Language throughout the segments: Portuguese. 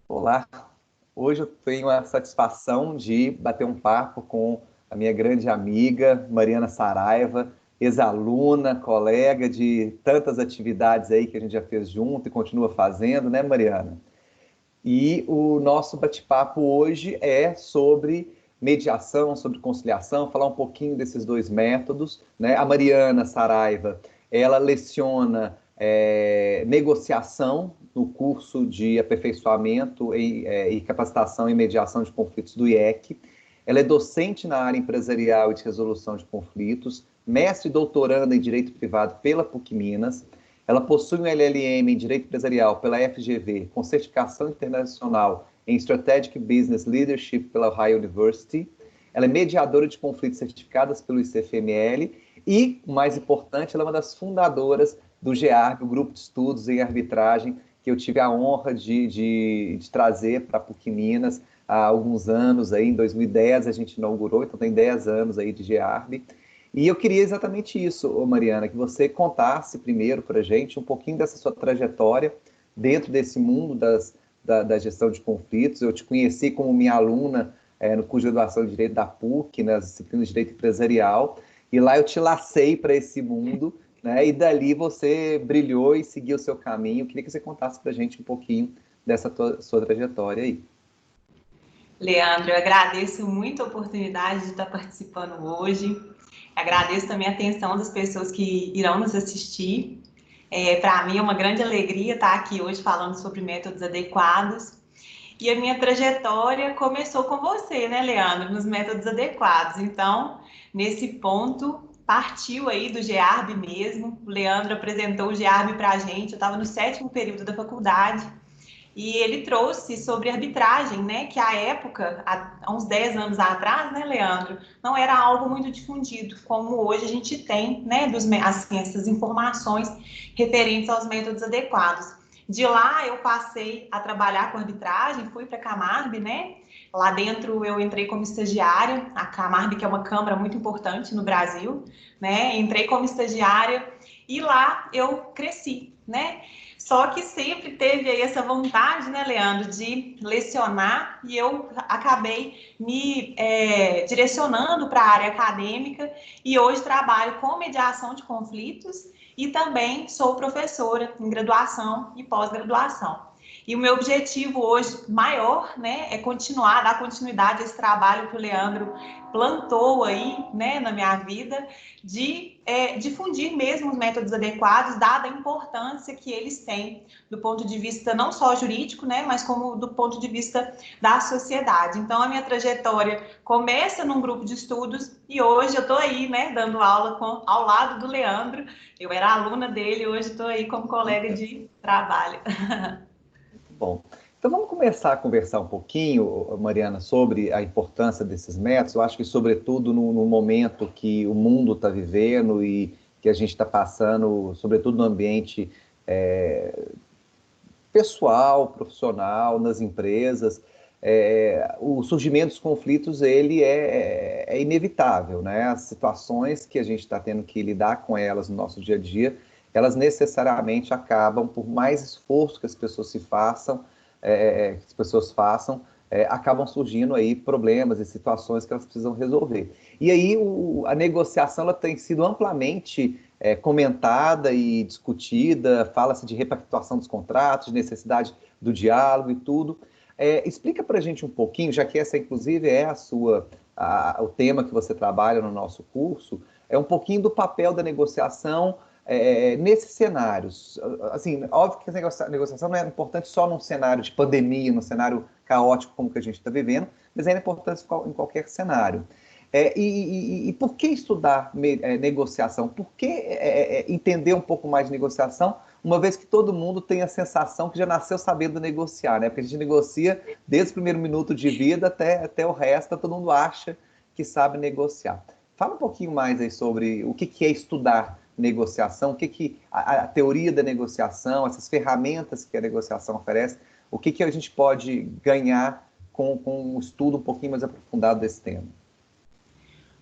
Olá, hoje eu tenho a satisfação de bater um papo com a minha grande amiga Mariana Saraiva, ex-aluna, colega de tantas atividades aí que a gente já fez junto e continua fazendo, né, Mariana? E o nosso bate-papo hoje é sobre mediação, sobre conciliação, falar um pouquinho desses dois métodos, né? A Mariana Saraiva, ela leciona negociação no curso de aperfeiçoamento e capacitação em mediação de conflitos do IEC. Ela é docente na área empresarial e de resolução de conflitos, mestre e doutoranda em Direito Privado pela PUC Minas. Ela possui um LLM em Direito Empresarial pela FGV, com certificação internacional em Strategic Business Leadership pela Ohio University. Ela é mediadora de conflitos certificadas pelo ICFML e, o mais importante, ela é uma das fundadoras do GEARB, o Grupo de Estudos em Arbitragem, que eu tive a honra de trazer para a PUC Minas há alguns anos, aí, em 2010 a gente inaugurou, então tem 10 anos aí de GEARB. E eu queria exatamente isso, Mariana, que você contasse primeiro para a gente um pouquinho dessa sua trajetória dentro desse mundo da gestão de conflitos. Eu te conheci como minha aluna no curso de graduação de Direito da PUC, nas disciplinas de Direito Empresarial, e lá eu te lacei para esse mundo, né? E dali você brilhou e seguiu o seu caminho. Eu queria que você contasse para a gente um pouquinho dessa sua trajetória aí. Leandro, eu agradeço muito a oportunidade de estar participando hoje. Agradeço também a atenção das pessoas que irão nos assistir. Para mim é uma grande alegria estar aqui hoje falando sobre métodos adequados. E a minha trajetória começou com você, né, Leandro, nos métodos adequados. Então, nesse ponto, partiu aí do GEARB mesmo. O Leandro apresentou o GEARB para a gente. Eu estava no 7º período da faculdade. E ele trouxe sobre arbitragem, né? Que à época, há uns 10 anos atrás, né, Leandro, não era algo muito difundido, como hoje a gente tem, né? Assim, essas informações referentes aos métodos adequados. De lá eu passei a trabalhar com arbitragem, fui para a Camarb, né? Lá dentro eu entrei como estagiária, a Camarb, que é uma câmara muito importante no Brasil, né? Entrei como estagiária e lá eu cresci, né? Só que sempre teve aí essa vontade, né, Leandro, de lecionar, e eu acabei me direcionando para a área acadêmica, e hoje trabalho com mediação de conflitos e também sou professora em graduação e pós-graduação. E o meu objetivo hoje maior, né, é continuar, dar continuidade a esse trabalho que o Leandro plantou aí, né, na minha vida, de difundir mesmo os métodos adequados, dada a importância que eles têm do ponto de vista não só jurídico, né, mas como do ponto de vista da sociedade. Então, a minha trajetória começa num grupo de estudos e hoje eu estou aí, né, dando aula ao lado do Leandro. Eu era aluna dele, hoje estou aí como colega de trabalho. Bom, então vamos começar a conversar um pouquinho, Mariana, sobre a importância desses métodos. Eu acho que, sobretudo, no momento que o mundo está vivendo e que a gente está passando, sobretudo no ambiente pessoal, profissional, nas empresas, o surgimento dos conflitos ele é inevitável, né? As situações que a gente está tendo que lidar com elas no nosso dia a dia, elas necessariamente acabam, por mais esforço que as pessoas façam, acabam surgindo aí problemas e situações que elas precisam resolver. E aí a negociação ela tem sido amplamente comentada e discutida, fala-se de repactuação dos contratos, de necessidade do diálogo e tudo. Explica para a gente um pouquinho, já que essa inclusive é o tema que você trabalha no nosso curso, um pouquinho do papel da negociação nesses cenários. Assim, óbvio que a negociação não é importante só num cenário de pandemia, num cenário caótico como que a gente está vivendo, mas é importante em qualquer cenário. E por que estudar negociação? Por que entender um pouco mais de negociação, uma vez que todo mundo tem a sensação que já nasceu sabendo negociar, né? Porque a gente negocia desde o primeiro minuto de vida até o resto, todo mundo acha que sabe negociar. Fala um pouquinho mais aí sobre o que é estudar negociação, o que a teoria da negociação, essas ferramentas que a negociação oferece, o que a gente pode ganhar com um estudo um pouquinho mais aprofundado desse tema.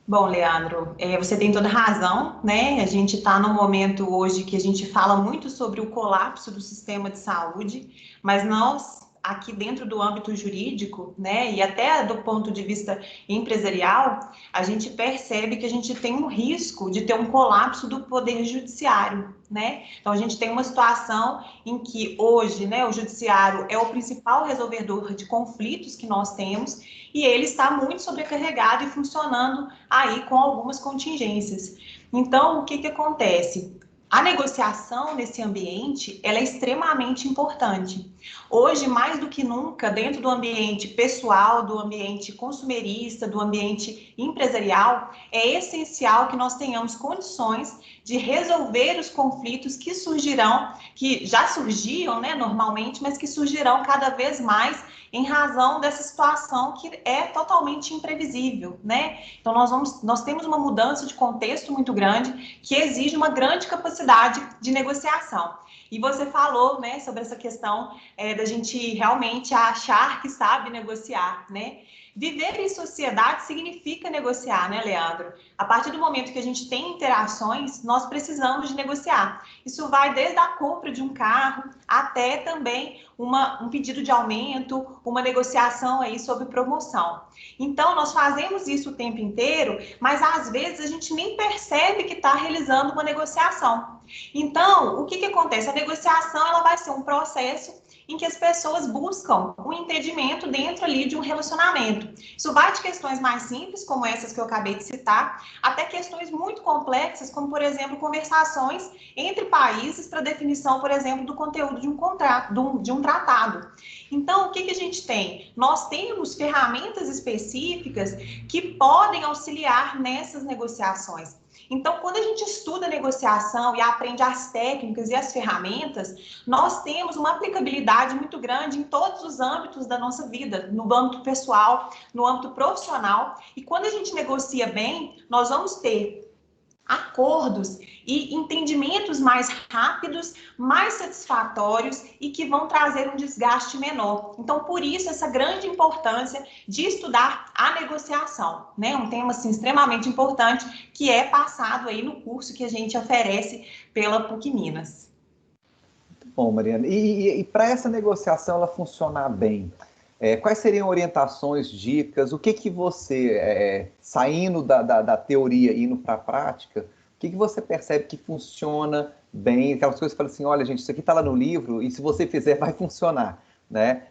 Bom, Leandro, você tem toda razão, né? A gente está num momento hoje que a gente fala muito sobre o colapso do sistema de saúde, mas nós aqui dentro do âmbito jurídico, né, e até do ponto de vista empresarial, a gente percebe que a gente tem um risco de ter um colapso do poder judiciário, né? Então, a gente tem uma situação em que hoje, né, o judiciário é o principal resolvedor de conflitos que nós temos e ele está muito sobrecarregado e funcionando aí com algumas contingências. Então, o que que acontece? A negociação nesse ambiente, ela é extremamente importante. Hoje, mais do que nunca, dentro do ambiente pessoal, do ambiente consumerista, do ambiente empresarial, é essencial que nós tenhamos condições de resolver os conflitos que surgirão, que já surgiam, né, normalmente, mas que surgirão cada vez mais em razão dessa situação que é totalmente imprevisível, né? Então, nós temos uma mudança de contexto muito grande que exige uma grande capacidade de negociação. E você falou, né, sobre essa questão da gente realmente achar que sabe negociar, né? Viver em sociedade significa negociar, né, Leandro? A partir do momento que a gente tem interações, nós precisamos de negociar. Isso vai desde a compra de um carro até também um pedido de aumento, uma negociação aí sobre promoção. Então, nós fazemos isso o tempo inteiro, mas às vezes a gente nem percebe que está realizando uma negociação. Então, o que que acontece? A negociação ela vai ser um processo em que as pessoas buscam um entendimento dentro ali de um relacionamento. Isso vai de questões mais simples, como essas que eu acabei de citar, até questões muito complexas, como, por exemplo, conversações entre países para definição, por exemplo, do conteúdo de um contrato, de um tratado. Então, o que que a gente tem? Nós temos ferramentas específicas que podem auxiliar nessas negociações. Então, quando a gente estuda negociação e aprende as técnicas e as ferramentas, nós temos uma aplicabilidade muito grande em todos os âmbitos da nossa vida, no âmbito pessoal, no âmbito profissional. E quando a gente negocia bem, nós vamos ter acordos e entendimentos mais rápidos, mais satisfatórios e que vão trazer um desgaste menor. Então, por isso, essa grande importância de estudar a negociação, né? Um tema, assim, extremamente importante que é passado aí no curso que a gente oferece pela PUC Minas. Bom, Mariana, e para essa negociação ela funcionar bem, quais seriam orientações, dicas, o que que você, saindo da teoria e indo para a prática, o que que você percebe que funciona bem, aquelas coisas que você fala assim, olha gente, isso aqui está lá no livro e se você fizer vai funcionar, né?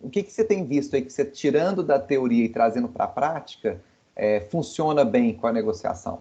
O que que você tem visto aí que você, tirando da teoria e trazendo para a prática, funciona bem com a negociação?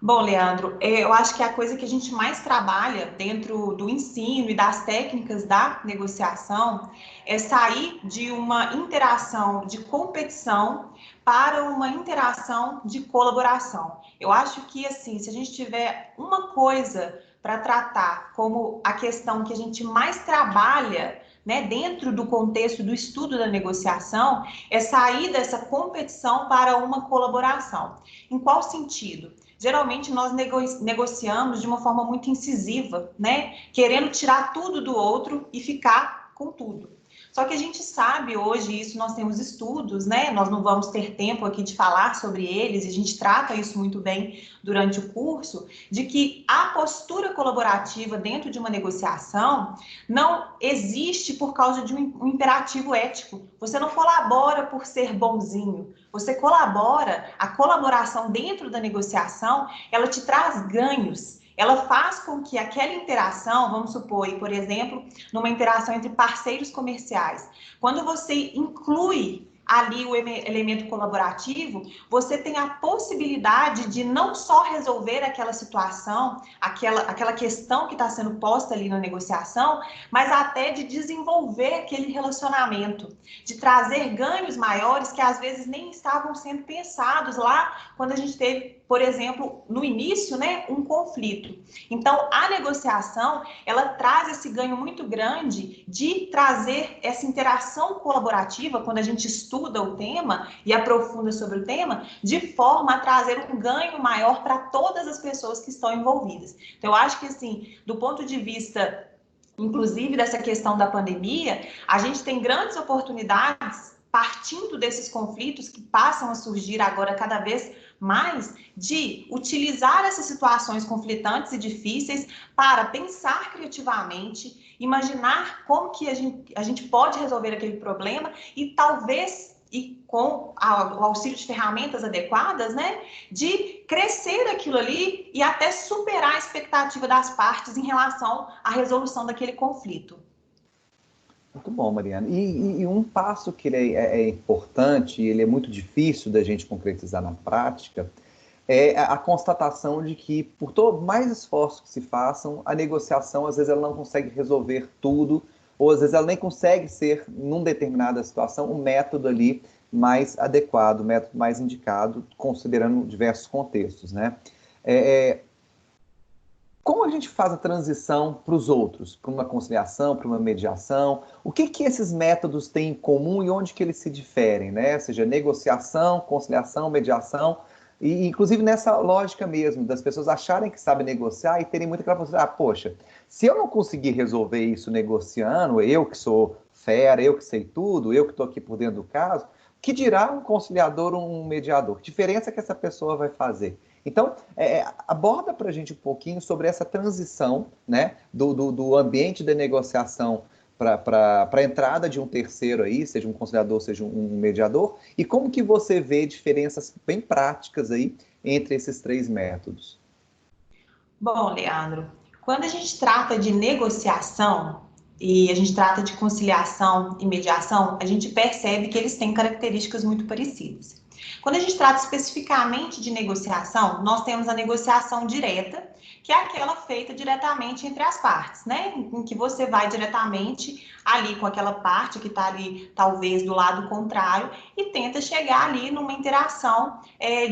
Bom, Leandro, eu acho que a coisa que a gente mais trabalha dentro do ensino e das técnicas da negociação é sair de uma interação de competição para uma interação de colaboração. Eu acho que, assim, se a gente tiver uma coisa para tratar como a questão que a gente mais trabalha, né, dentro do contexto do estudo da negociação, é sair dessa competição para uma colaboração. Em qual sentido? Geralmente nós negociamos de uma forma muito incisiva, né? Querendo tirar tudo do outro e ficar com tudo. Só que a gente sabe hoje, isso nós temos estudos, né? Nós não vamos ter tempo aqui de falar sobre eles, e a gente trata isso muito bem durante o curso, de que a postura colaborativa dentro de uma negociação não existe por causa de um imperativo ético. Você não colabora por ser bonzinho, você colabora, a colaboração dentro da negociação, ela te traz ganhos. Ela faz com que aquela interação, vamos supor, por exemplo, numa interação entre parceiros comerciais, quando você inclui ali o elemento colaborativo, você tem a possibilidade de não só resolver aquela situação, aquela questão que está sendo posta ali na negociação, mas até de desenvolver aquele relacionamento, de trazer ganhos maiores que às vezes nem estavam sendo pensados lá quando a gente teve, por exemplo, no início, né, um conflito. Então, a negociação, ela traz esse ganho muito grande de trazer essa interação colaborativa, quando a gente estuda o tema e aprofunda sobre o tema, de forma a trazer um ganho maior para todas as pessoas que estão envolvidas. Então, eu acho que, assim, do ponto de vista, inclusive, dessa questão da pandemia, a gente tem grandes oportunidades partindo desses conflitos que passam a surgir agora cada vez mas de utilizar essas situações conflitantes e difíceis para pensar criativamente, imaginar como que a gente pode resolver aquele problema e talvez, e com o auxílio de ferramentas adequadas, né, de crescer aquilo ali e até superar a expectativa das partes em relação à resolução daquele conflito. Muito bom, Mariana. E um passo que ele é importante, ele é muito difícil da gente concretizar na prática, é a constatação de que, por mais esforços que se façam, a negociação, às vezes, ela não consegue resolver tudo, ou às vezes ela nem consegue ser, numa determinada situação, um método ali mais adequado, um método mais indicado, considerando diversos contextos, né? Como a gente faz a transição para os outros, para uma conciliação, para uma mediação? O que esses métodos têm em comum e onde que eles se diferem, né? Ou seja, negociação, conciliação, mediação, e inclusive nessa lógica mesmo, das pessoas acharem que sabem negociar e terem muito aquela possibilidade, poxa, se eu não conseguir resolver isso negociando, eu que sou fera, eu que sei tudo, eu que estou aqui por dentro do caso, que dirá um conciliador ou um mediador? Que diferença que essa pessoa vai fazer? Então, aborda para a gente um pouquinho sobre essa transição, né, do ambiente de negociação para a entrada de um terceiro aí, seja um conciliador, seja um mediador, e como que você vê diferenças bem práticas aí entre esses três métodos. Bom, Leandro, quando a gente trata de negociação e a gente trata de conciliação e mediação, a gente percebe que eles têm características muito parecidas. Quando a gente trata especificamente de negociação, nós temos a negociação direta, que é aquela feita diretamente entre as partes, né? Em que você vai diretamente ali com aquela parte que está ali, talvez, do lado contrário, e tenta chegar ali numa interação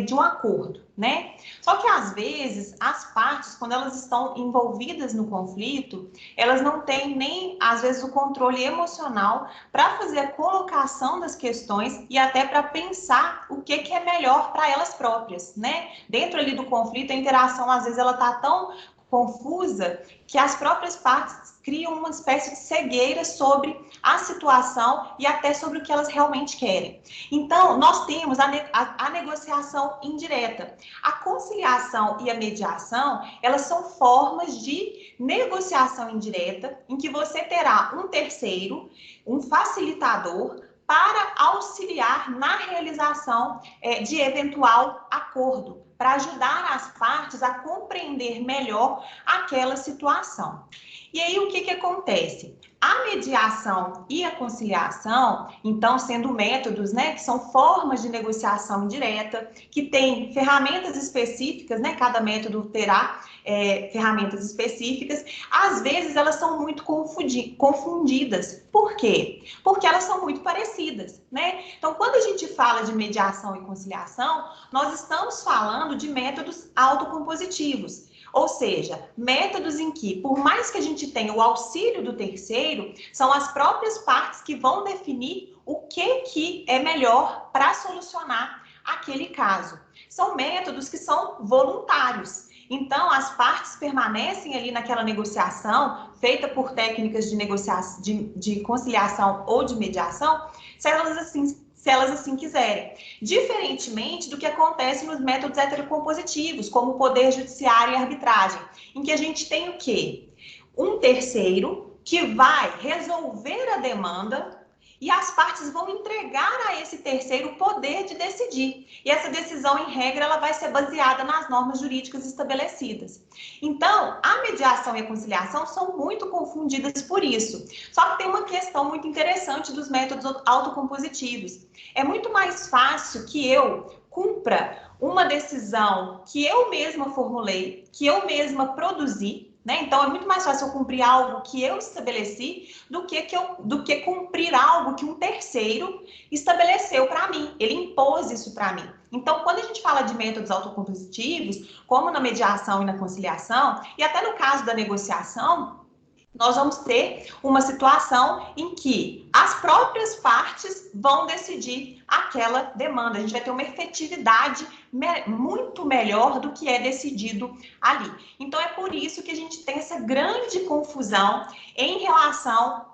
de um acordo, né? Só que, às vezes, as partes, quando elas estão envolvidas no conflito, elas não têm nem, às vezes, o controle emocional para fazer a colocação das questões e até para pensar o que é melhor para elas próprias, né? Dentro ali do conflito, a interação, às vezes, ela está tão confusa que as próprias partes criam uma espécie de cegueira sobre a situação e até sobre o que elas realmente querem. Então, nós temos a negociação indireta. A conciliação e a mediação, elas são formas de negociação indireta em que você terá um terceiro, um facilitador, para auxiliar na realização de eventual acordo, para ajudar as partes a compreender melhor aquela situação. E aí, o que acontece? A mediação e a conciliação, então, sendo métodos, né, que são formas de negociação indireta, que tem ferramentas específicas, né, cada método terá ferramentas específicas, às vezes elas são muito confundidas. Por quê? Porque elas são muito parecidas, né? Então, quando a gente fala de mediação e conciliação, nós estamos falando de métodos autocompositivos. Ou seja, métodos em que, por mais que a gente tenha o auxílio do terceiro, são as próprias partes que vão definir o que é melhor para solucionar aquele caso. São métodos que são voluntários. Então, as partes permanecem ali naquela negociação, feita por técnicas de negociação, de conciliação ou de mediação, se elas assim quiserem. Diferentemente do que acontece nos métodos heterocompositivos, como o poder judiciário e arbitragem, em que a gente tem o quê? Um terceiro que vai resolver a demanda e as partes vão entregar a esse terceiro o poder de decidir. E essa decisão, em regra, ela vai ser baseada nas normas jurídicas estabelecidas. Então, a mediação e a conciliação são muito confundidas por isso. Só que tem uma questão muito interessante dos métodos autocompositivos. É muito mais fácil que eu cumpra uma decisão que eu mesma formulei, que eu mesma produzi, né? Então, é muito mais fácil eu cumprir algo que eu estabeleci do que cumprir algo que um terceiro estabeleceu para mim. Ele impôs isso para mim. Então, quando a gente fala de métodos autocompositivos, como na mediação e na conciliação, e até no caso da negociação, nós vamos ter uma situação em que as próprias partes vão decidir aquela demanda. A gente vai ter uma efetividade muito melhor do que é decidido ali. Então, é por isso que a gente tem essa grande confusão em relação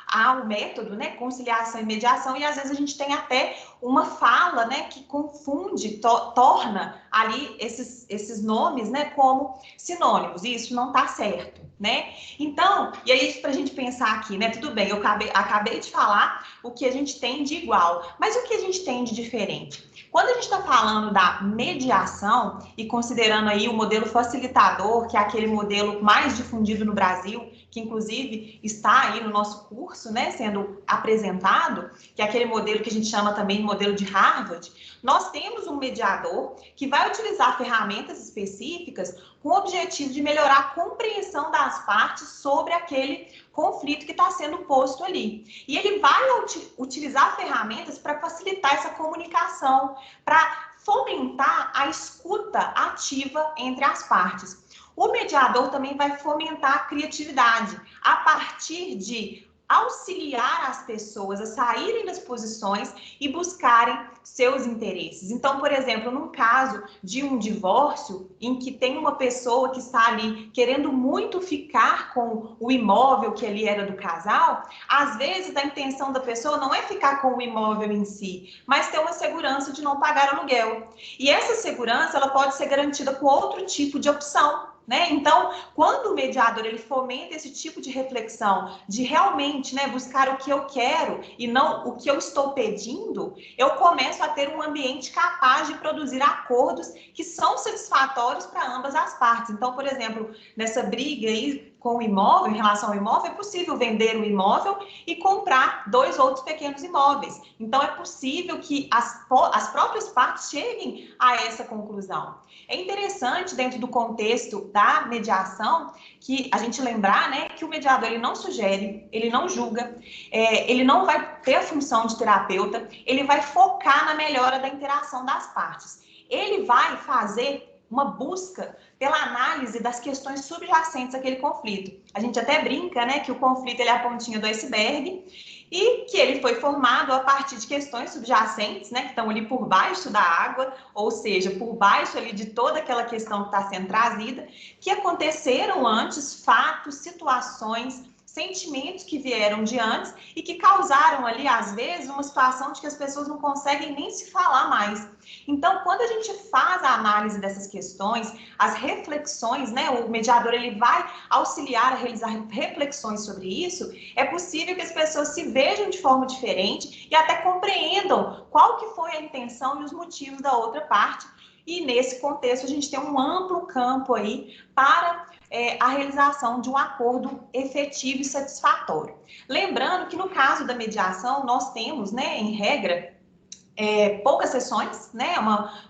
ao método, né, conciliação e mediação, e às vezes a gente tem até uma fala, né, que confunde, torna ali esses nomes, né, como sinônimos, e isso não está certo, né? Então, e aí para a gente pensar aqui, né, tudo bem, eu acabei de falar o que a gente tem de igual, mas o que a gente tem de diferente? Quando a gente está falando da mediação e considerando aí o modelo facilitador, que é aquele modelo mais difundido no Brasil, que inclusive está aí no nosso curso, né, sendo apresentado, que é aquele modelo que a gente chama também de modelo de Harvard, nós temos um mediador que vai utilizar ferramentas específicas com o objetivo de melhorar a compreensão das partes sobre aquele conflito que está sendo posto ali. E ele vai utilizar ferramentas para facilitar essa comunicação, para fomentar a escuta ativa entre as partes. O mediador também vai fomentar a criatividade a partir de auxiliar as pessoas a saírem das posições e buscarem seus interesses. Então, por exemplo, num caso de um divórcio em que tem uma pessoa que está ali querendo muito ficar com o imóvel que ali era do casal, às vezes a intenção da pessoa não é ficar com o imóvel em si, mas ter uma segurança de não pagar aluguel. E essa segurança, ela pode ser garantida com outro tipo de opção, né? Então, quando o mediador ele fomenta esse tipo de reflexão, de realmente, né, buscar o que eu quero e não o que eu estou pedindo, eu começo a ter um ambiente capaz de produzir acordos que são satisfatórios para ambas as partes. Então, por exemplo, nessa briga aí com o imóvel, em relação ao imóvel, é possível vender o imóvel e comprar 2 outros pequenos imóveis. Então, é possível que as próprias partes cheguem a essa conclusão. É interessante, dentro do contexto da mediação, que a gente lembrar, né, que o mediador ele não sugere, ele não julga, ele não vai ter a função de terapeuta, ele vai focar na melhora da interação das partes. Ele vai fazer uma busca pela análise das questões subjacentes àquele conflito. A gente até brinca, né, que o conflito ele é a pontinha do iceberg e que ele foi formado a partir de questões subjacentes, né, que estão ali por baixo da água, ou seja, por baixo ali de toda aquela questão que está sendo trazida, que aconteceram antes, fatos, situações, sentimentos que vieram de antes e que causaram ali, às vezes, uma situação de que as pessoas não conseguem nem se falar mais. Então, quando a gente faz a análise dessas questões, as reflexões, né, o mediador ele vai auxiliar a realizar reflexões sobre isso, é possível que as pessoas se vejam de forma diferente e até compreendam qual que foi a intenção e os motivos da outra parte. E nesse contexto a gente tem um amplo campo aí para a realização de um acordo efetivo e satisfatório. Lembrando que no caso da mediação nós temos, né, em regra, poucas sessões, né,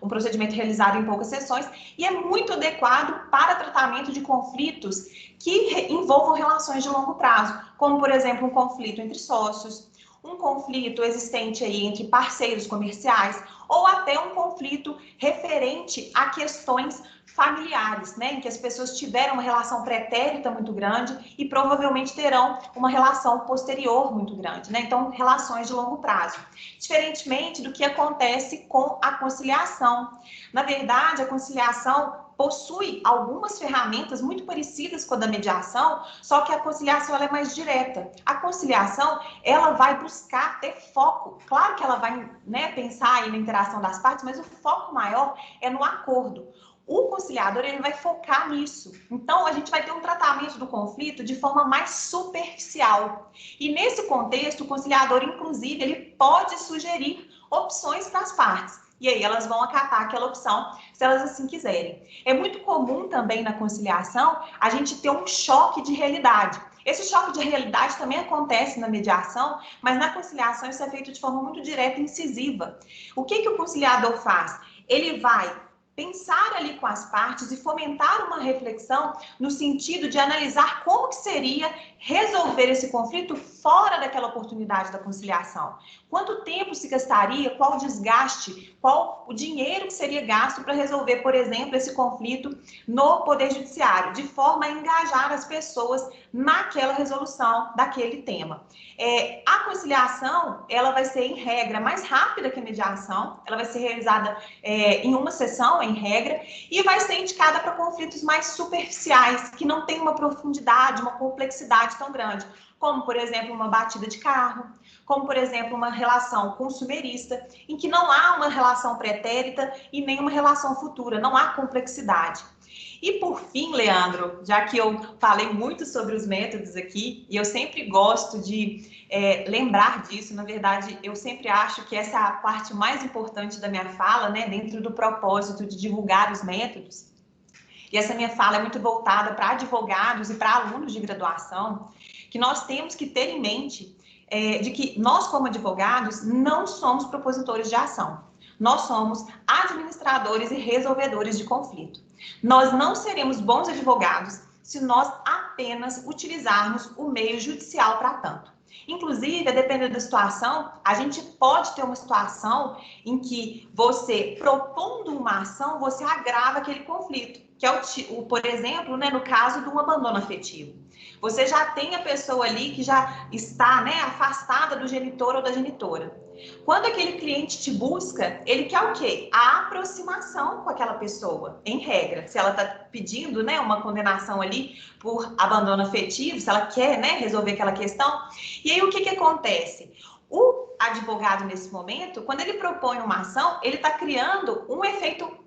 um procedimento realizado em poucas sessões e é muito adequado para tratamento de conflitos que envolvam relações de longo prazo, como por exemplo um conflito entre sócios, um conflito existente aí entre parceiros comerciais ou até um conflito referente a questões familiares, né, em que as pessoas tiveram uma relação pretérita muito grande e provavelmente terão uma relação posterior muito grande, né, então relações de longo prazo. Diferentemente do que acontece com a conciliação. Na verdade, a conciliação possui algumas ferramentas muito parecidas com a da mediação, só que a conciliação ela é mais direta. A conciliação, ela vai buscar ter foco. Claro que ela vai, né, pensar aí na interação das partes, mas o foco maior é no acordo. O conciliador ele vai focar nisso. Então, a gente vai ter um tratamento do conflito de forma mais superficial. E nesse contexto, o conciliador, inclusive, ele pode sugerir opções para as partes. E aí elas vão acatar aquela opção, se elas assim quiserem. É muito comum também na conciliação a gente ter um choque de realidade. Esse choque de realidade também acontece na mediação, mas na conciliação isso é feito de forma muito direta e incisiva. O que o conciliador faz? Ele vai pensar ali com as partes e fomentar uma reflexão no sentido de analisar como que seria resolver esse conflito fora daquela oportunidade da conciliação. Quanto tempo se gastaria, qual o desgaste, qual o dinheiro que seria gasto para resolver, por exemplo, esse conflito no Poder Judiciário, de forma a engajar as pessoas naquela resolução daquele tema. A conciliação, ela vai ser, em regra, mais rápida que a mediação, ela vai ser realizada em uma sessão, em regra, e vai ser indicada para conflitos mais superficiais, que não tem uma profundidade, uma complexidade tão grande, como, por exemplo, uma batida de carro, como, por exemplo, uma relação consumerista, em que não há uma relação pretérita e nem uma relação futura, não há complexidade. E por fim, Leandro, já que eu falei muito sobre os métodos aqui, e eu sempre gosto de lembrar disso, na verdade, eu sempre acho que essa é a parte mais importante da minha fala, né, dentro do propósito de divulgar os métodos. E essa minha fala é muito voltada para advogados e para alunos de graduação, que nós temos que ter em mente de que nós, como advogados, não somos propositores de ação. Nós somos administradores e resolvedores de conflito. Nós não seremos bons advogados se nós apenas utilizarmos o meio judicial para tanto. Inclusive, a depender da situação, a gente pode ter uma situação em que você, propondo uma ação, você agrava aquele conflito, que é por exemplo, né, no caso de um abandono afetivo. Você já tem a pessoa ali que já está, né, afastada do genitor ou da genitora. Quando aquele cliente te busca, ele quer o quê? A aproximação com aquela pessoa, em regra. Se ela está pedindo, né, uma condenação ali por abandono afetivo, se ela quer, né, resolver aquela questão. E aí o que acontece? O advogado, nesse momento, quando ele propõe uma ação, ele está criando um efeito,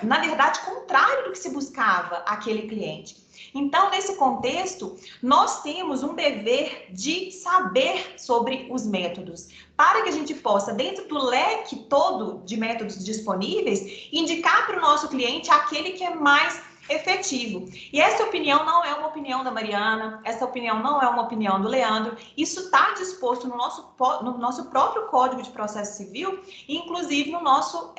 na verdade, contrário do que se buscava aquele cliente. Então, nesse contexto, nós temos um dever de saber sobre os métodos, para que a gente possa, dentro do leque todo de métodos disponíveis, indicar para o nosso cliente aquele que é mais efetivo. E essa opinião não é uma opinião da Mariana, essa opinião não é uma opinião do Leandro, isso está disposto no nosso próprio Código de Processo Civil, e inclusive no nosso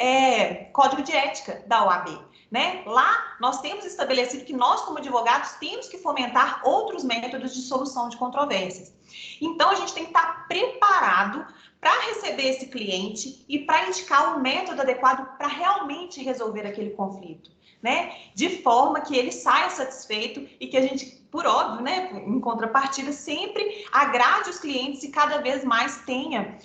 Código de Ética da OAB. Né? Lá nós temos estabelecido que nós, como advogados, temos que fomentar outros métodos de solução de controvérsias. Então, a gente tem que estar preparado para receber esse cliente e para indicar um método adequado para realmente resolver aquele conflito, né? De forma que ele saia satisfeito e que a gente, por óbvio, né, em contrapartida, sempre agrade os clientes e cada vez mais tenha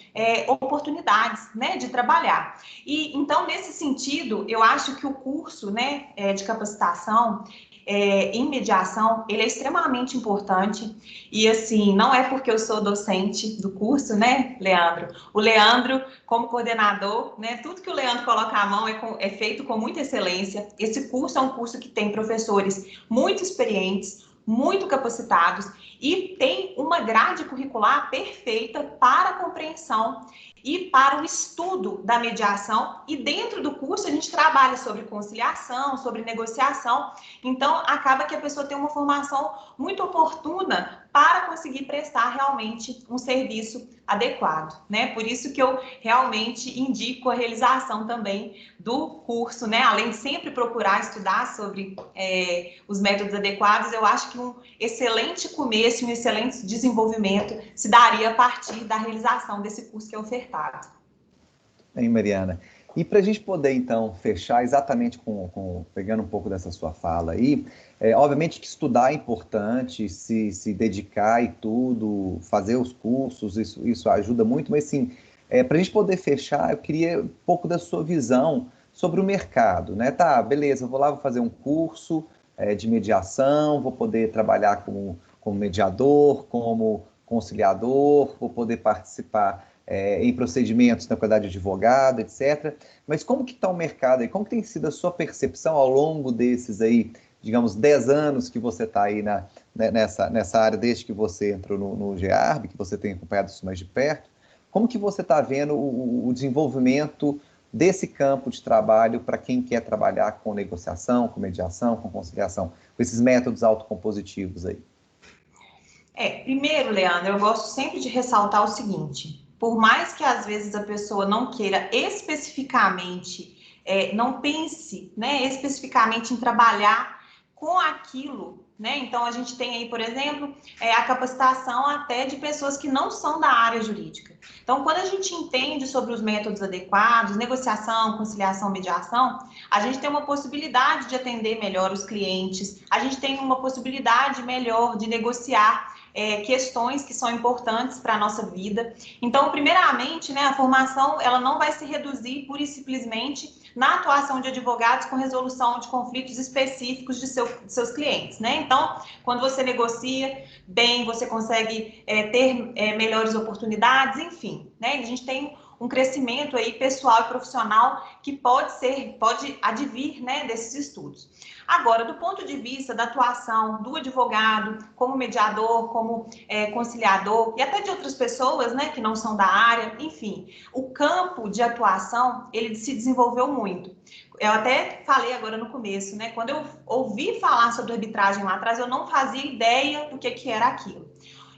oportunidades, né, de trabalhar. E então, nesse sentido, eu acho que o curso, né, de capacitação em mediação, ele é extremamente importante. E assim, não é porque eu sou docente do curso, né, Leandro? O Leandro, como coordenador, né, tudo que o Leandro coloca à mão é feito com muita excelência. Esse curso é um curso que tem professores muito experientes, muito capacitados e tem uma grade curricular perfeita para a compreensão e para o estudo da mediação. E dentro do curso a gente trabalha sobre conciliação, sobre negociação. Então acaba que a pessoa tem uma formação muito oportuna para conseguir prestar realmente um serviço adequado, né? Por isso que eu realmente indico a realização também do curso, né? Além de sempre procurar estudar sobre os métodos adequados, eu acho que um excelente começo, um excelente desenvolvimento se daria a partir da realização desse curso que é ofertado. Bem, Mariana. E para a gente poder, então, fechar exatamente pegando um pouco dessa sua fala aí, obviamente que estudar é importante, se dedicar e tudo, fazer os cursos, isso ajuda muito, mas sim, para a gente poder fechar, eu queria um pouco da sua visão sobre o mercado, né? Tá, beleza, eu vou lá, vou fazer um curso de mediação, vou poder trabalhar como mediador, como conciliador, vou poder participar em procedimentos na qualidade de advogado, etc. Mas como que está o mercado aí? Como que tem sido a sua percepção ao longo desses aí, digamos, 10 anos que você está aí nessa área, desde que você entrou no GEARB, que você tem acompanhado isso mais de perto? Como que você está vendo o desenvolvimento desse campo de trabalho para quem quer trabalhar com negociação, com mediação, com conciliação, com esses métodos autocompositivos aí? Primeiro, Leandro, eu gosto sempre de ressaltar o seguinte: por mais que às vezes a pessoa não queira especificamente, não pense, né, especificamente em trabalhar com aquilo, né? Então a gente tem aí, por exemplo, a capacitação até de pessoas que não são da área jurídica. Então, quando a gente entende sobre os métodos adequados, negociação, conciliação, mediação, a gente tem uma possibilidade de atender melhor os clientes, a gente tem uma possibilidade melhor de negociar questões que são importantes para a nossa vida. Então, primeiramente, né, a formação ela não vai se reduzir pura e simplesmente na atuação de advogados com resolução de conflitos específicos de seus clientes, né? Então, quando você negocia bem, você consegue ter melhores oportunidades, enfim, né? A gente tem um crescimento aí pessoal e profissional que pode advir, né, desses estudos. Agora, do ponto de vista da atuação do advogado, como mediador, como conciliador, e até de outras pessoas, né, que não são da área, enfim, o campo de atuação, ele se desenvolveu muito. Eu até falei agora no começo, né, quando eu ouvi falar sobre arbitragem lá atrás, eu não fazia ideia do que era aquilo.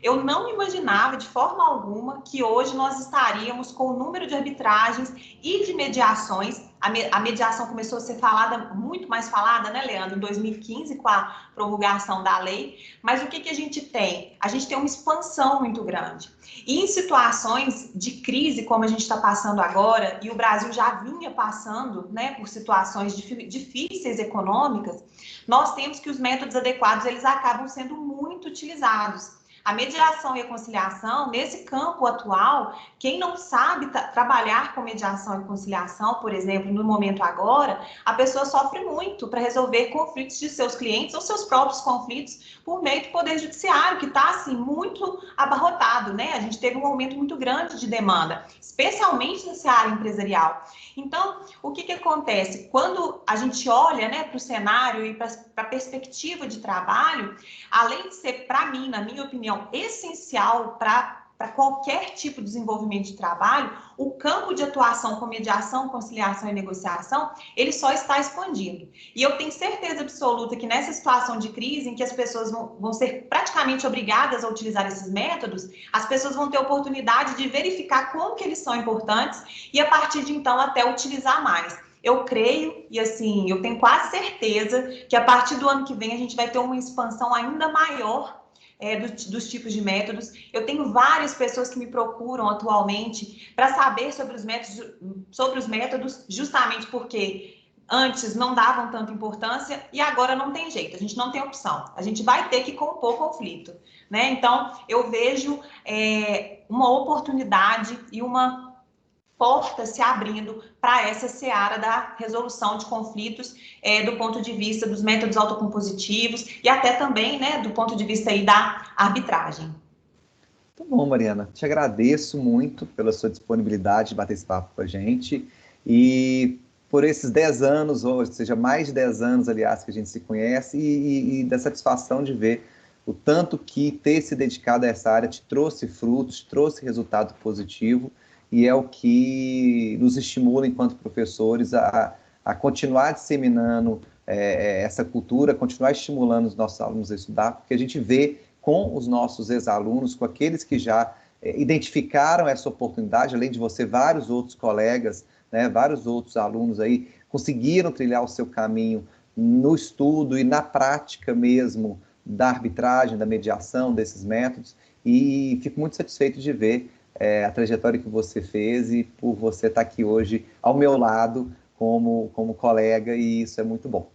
Eu não imaginava de forma alguma que hoje nós estaríamos com o número de arbitragens e de mediações. A mediação começou a ser falada, muito mais falada, né, Leandro, em 2015, com a promulgação da lei. Mas o que a gente tem? A gente tem uma expansão muito grande. E em situações de crise, como a gente está passando agora, e o Brasil já vinha passando, né, por situações difíceis econômicas, nós temos que os métodos adequados, eles acabam sendo muito utilizados. A mediação e a conciliação, nesse campo atual, quem não sabe trabalhar com mediação e conciliação, por exemplo, no momento agora, a pessoa sofre muito para resolver conflitos de seus clientes ou seus próprios conflitos por meio do Poder Judiciário, que está, assim, muito abarrotado, né? A gente teve um aumento muito grande de demanda, especialmente nessa área empresarial. Então, o que acontece? Quando a gente olha, né, para o cenário e para a perspectiva de trabalho, além de ser, para mim, na minha opinião, essencial para qualquer tipo de desenvolvimento de trabalho, o campo de atuação com mediação, conciliação e negociação, ele só está expandindo. E eu tenho certeza absoluta que nessa situação de crise, em que as pessoas vão ser praticamente obrigadas a utilizar esses métodos, as pessoas vão ter oportunidade de verificar como que eles são importantes e, a partir de então, até utilizar mais. Eu creio, e assim, eu tenho quase certeza que a partir do ano que vem a gente vai ter uma expansão ainda maior dos tipos de métodos. Eu tenho várias pessoas que me procuram atualmente para saber sobre os métodos, justamente porque antes não davam tanta importância e agora não tem jeito, a gente não tem opção. A gente vai ter que compor conflito, né? Então, eu vejo uma oportunidade e uma porta se abrindo para essa seara da resolução de conflitos do ponto de vista dos métodos autocompositivos e até também, né, do ponto de vista aí da arbitragem. Tá bom, Mariana. Te agradeço muito pela sua disponibilidade de bater esse papo com a gente e por esses 10 anos, ou seja, mais de 10 anos, aliás, que a gente se conhece e da satisfação de ver o tanto que ter se dedicado a essa área te trouxe frutos, te trouxe resultado positivo e é o que nos estimula enquanto professores a continuar disseminando essa cultura, continuar estimulando os nossos alunos a estudar, porque a gente vê com os nossos ex-alunos, com aqueles que já identificaram essa oportunidade, além de você, vários outros colegas, né, vários outros alunos aí conseguiram trilhar o seu caminho no estudo e na prática mesmo da arbitragem, da mediação, desses métodos, e fico muito satisfeito de ver a trajetória que você fez e por você estar aqui hoje ao meu lado como colega, e isso é muito bom.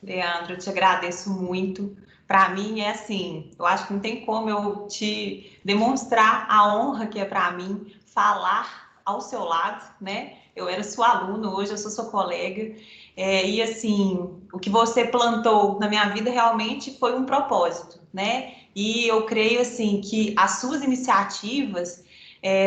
Leandro, eu te agradeço muito. Para mim é assim, eu acho que não tem como eu te demonstrar a honra que é para mim falar ao seu lado, né? Eu era sua aluna, hoje eu sou sua colega, e assim, o que você plantou na minha vida realmente foi um propósito, né? E eu creio assim que as suas iniciativas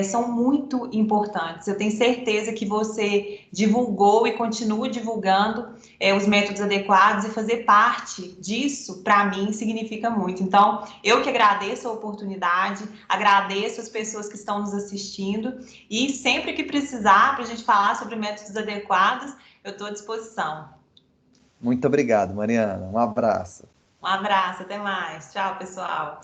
são muito importantes. Eu tenho certeza que você divulgou e continua divulgando os métodos adequados, e fazer parte disso, para mim, significa muito. Então, eu que agradeço a oportunidade, agradeço as pessoas que estão nos assistindo, e sempre que precisar para a gente falar sobre métodos adequados, eu estou à disposição. Muito obrigado, Mariana. Um abraço. Um abraço, até mais. Tchau, pessoal.